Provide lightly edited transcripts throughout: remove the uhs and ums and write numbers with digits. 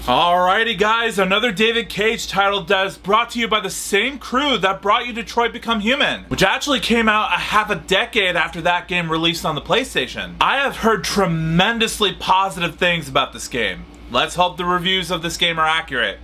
Alrighty guys, another David Cage title that is brought to you by the same crew that brought you Detroit Become Human, which actually came out a half a decade after that game released on the PlayStation. I have heard tremendously positive things about this game. Let's hope the reviews of this game are accurate.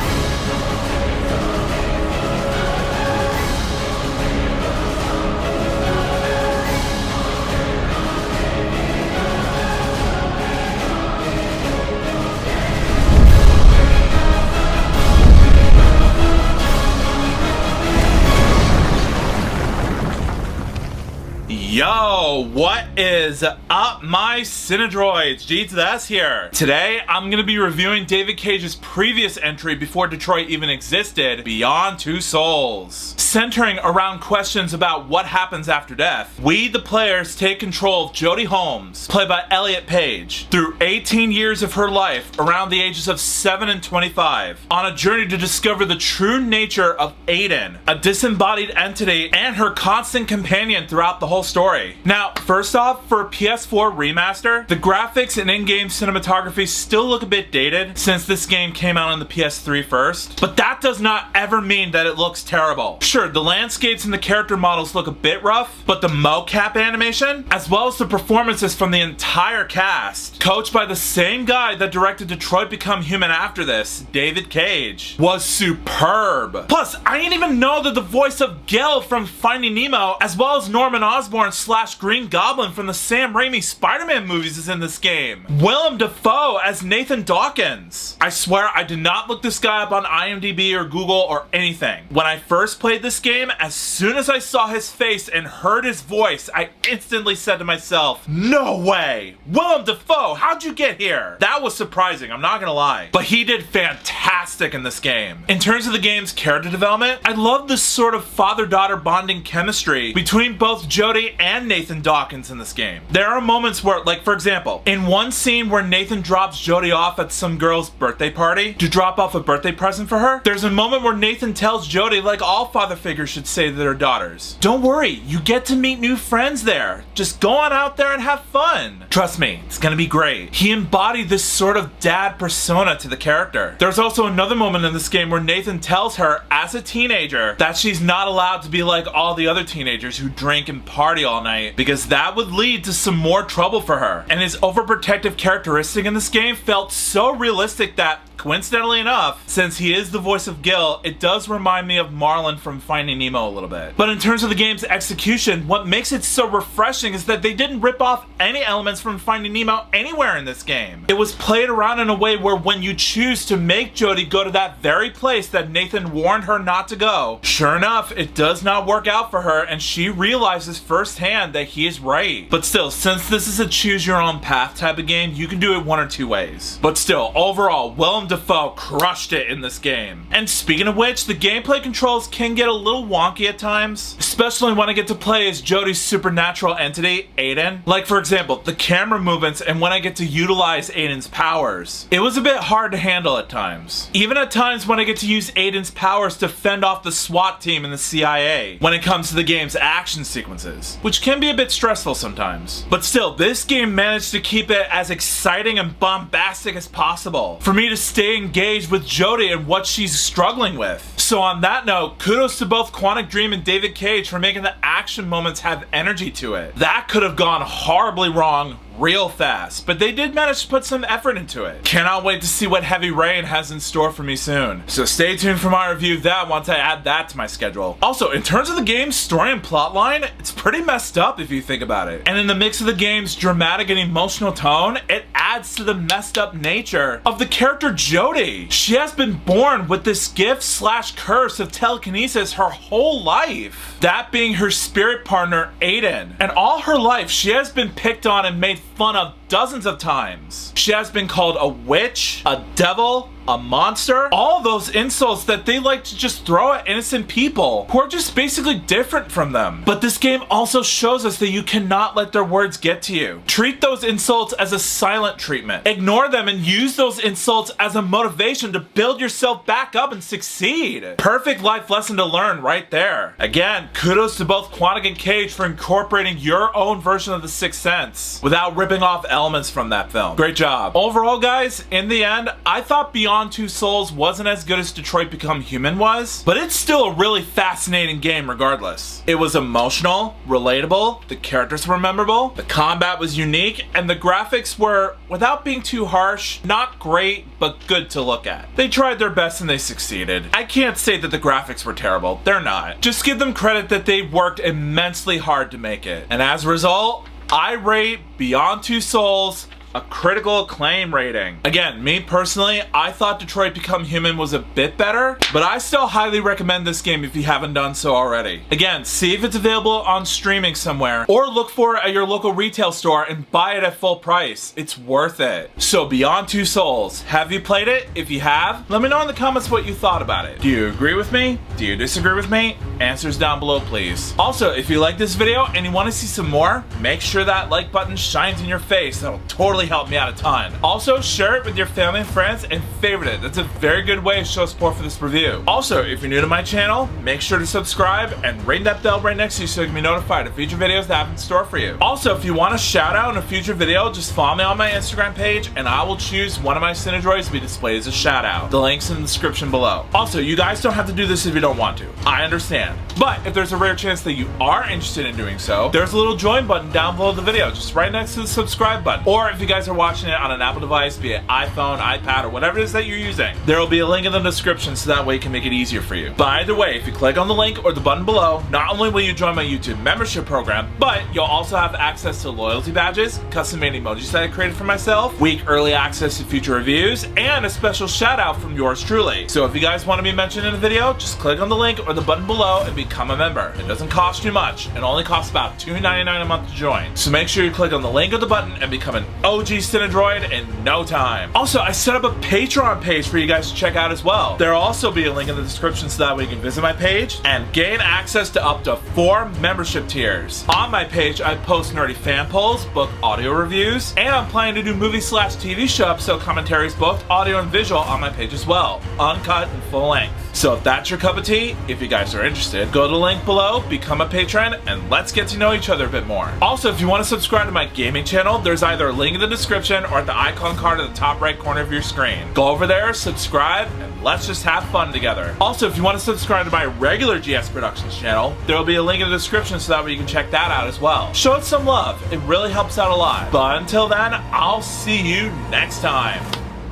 Yo, what is up, my Cinedroids? G to the S here. Today, I'm gonna be reviewing David Cage's previous entry before Detroit even existed, Beyond Two Souls. Centering around questions about what happens after death, we, the players, take control of Jodie Holmes, played by Elliot Page, through 18 years of her life, around the ages of 7 and 25, on a journey to discover the true nature of Aiden, a disembodied entity and her constant companion throughout the whole story. Now, first off, for a PS4 remaster, the graphics and in-game cinematography still look a bit dated since this game came out on the PS3 first, but that does not ever mean that it looks terrible. Sure, the landscapes and the character models look a bit rough, but the mocap animation, as well as the performances from the entire cast, coached by the same guy that directed Detroit Become Human after this, David Cage, was superb. Plus, I didn't even know that the voice of Gil from Finding Nemo, as well as Norman Osborn / Green Goblin from the Sam Raimi Spider-Man movies is in this game. Willem Dafoe as Nathan Dawkins. I swear I did not look this guy up on IMDb or Google or anything. When I first played this game, as soon as I saw his face and heard his voice, I instantly said to myself, no way! Willem Dafoe, how'd you get here? That was surprising, I'm not gonna lie. But he did fantastic in this game. In terms of the game's character development, I love this sort of father-daughter bonding chemistry between both Jodie and Nathan Dawkins in this game. There are moments where, like for example, in one scene where Nathan drops Jodie off at some girl's birthday party to drop off a birthday present for her, there's a moment where Nathan tells Jodie, like all father figures should say to their daughters, don't worry, you get to meet new friends there. Just go on out there and have fun. Trust me, it's gonna be great. He embodied this sort of dad persona to the character. There's also another moment in this game where Nathan tells her, as a teenager, that she's not allowed to be like all the other teenagers who drink and party all night, because that would lead to some more trouble for her. And his overprotective characteristic in this game felt so realistic that, coincidentally enough, since he is the voice of Gil, it does remind me of Marlin from Finding Nemo a little bit. But in terms of the game's execution, what makes it so refreshing is that they didn't rip off any elements from Finding Nemo anywhere in this game. It was played around in a way where when you choose to make Jodie go to that very place that Nathan warned her not to go, sure enough, it does not work out for her and she realizes firsthand that he is right. But still, since this is a choose your own path type of game, you can do it one or two ways. But still, overall, Willem Dafoe crushed it in this game. And speaking of which, the gameplay controls can get a little wonky at times, especially when I get to play as Jodie's supernatural entity, Aiden. Like for example, the camera movements and when I get to utilize Aiden's powers. It was a bit hard to handle at times. Even at times when I get to use Aiden's powers to fend off the SWAT team and the CIA when it comes to the game's action sequences, which can be a bit stressful sometimes. But still, this game managed to keep it as exciting and bombastic as possible for me to stay engaged with Jodie and what she's struggling with. So on that note, kudos to both Quantic Dream and David Cage for making the action moments have energy to it. That could have gone horribly wrong real fast, but they did manage to put some effort into it. Cannot wait to see what Heavy Rain has in store for me soon. So stay tuned for my review of that once I add that to my schedule. Also, in terms of the game's story and plotline, it's pretty messed up if you think about it. And in the mix of the game's dramatic and emotional tone, it adds to the messed up nature of the character Jodie. She has been born with this gift / curse of telekinesis her whole life. That being her spirit partner, Aiden. And all her life, she has been picked on and made fun of dozens of times. She has been called a witch, a devil, a monster, all those insults that they like to just throw at innocent people who are just basically different from them. But this game also shows us that you cannot let their words get to you. Treat those insults as a silent treatment. Ignore them and use those insults as a motivation to build yourself back up and succeed. Perfect life lesson to learn right there. Again, kudos to both Quantic and Cage for incorporating your own version of the Sixth Sense without ripping off elements from that film. Great job. Overall, guys, in the end, I thought Beyond Two Souls wasn't as good as Detroit Become Human was, but it's still a really fascinating game regardless. It was emotional, relatable, the characters were memorable, the combat was unique, and the graphics were, without being too harsh, not great, but good to look at. They tried their best and they succeeded. I can't say that the graphics were terrible. They're not. Just give them credit that they worked immensely hard to make it. And as a result, I rate Beyond Two Souls a critical acclaim rating. Again, me personally, I thought Detroit Become Human was a bit better, but I still highly recommend this game if you haven't done so already. Again, see if it's available on streaming somewhere, or look for it at your local retail store and buy it at full price. It's worth it. So Beyond Two Souls, have you played it? If you have, let me know in the comments what you thought about it. Do you agree with me? Do you disagree with me? Answers down below, please. Also, if you like this video and you want to see some more, make sure that like button shines in your face. That'll totally help me out a ton. Also, share it with your family and friends and favorite it. That's a very good way to show support for this review. Also, if you're new to my channel, make sure to subscribe and ring that bell right next to you so you can be notified of future videos that I have in store for you. Also, if you want a shout out in a future video, just follow me on my Instagram page and I will choose one of my Cinedroids to be displayed as a shout out. The link's in the description below. Also, you guys don't have to do this if you don't want to. I understand. But if there's a rare chance that you are interested in doing so, there's a little join button down below the video, just right next to the subscribe button. Or if you guys are watching it on an Apple device, be it iPhone, iPad, or whatever it is that you're using, there will be a link in the description so that way it can make it easier for you. But either way, if you click on the link or the button below, not only will you join my YouTube membership program, but you'll also have access to loyalty badges, custom-made emojis that I created for myself, week early access to future reviews, and a special shout out from yours truly. So if you guys want to be mentioned in a video, just click on the link or the button below and become a member. It doesn't cost you much. It only costs about $2.99 a month to join. So make sure you click on the link or the button and become an OG Cinedroid in no time. Also, I set up a Patreon page for you guys to check out as well. There will also be a link in the description so that way you can visit my page and gain access to up to 4 membership tiers. On my page, I post nerdy fan polls, book audio reviews, and I'm planning to do movie/TV show episode commentaries, both audio and visual, on my page as well, uncut and full length. So if that's your cup of tea, if you guys are interested, go to the link below, become a patron, and let's get to know each other a bit more. Also, if you want to subscribe to my gaming channel, there's either a link in the description or at the icon card at the top right corner of your screen. Go over there, subscribe, and let's just have fun together. Also, if you want to subscribe to my regular GS Productions channel, there will be a link in the description so that way you can check that out as well. Show it some love. It really helps out a lot. But until then, I'll see you next time.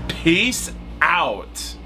Peace out.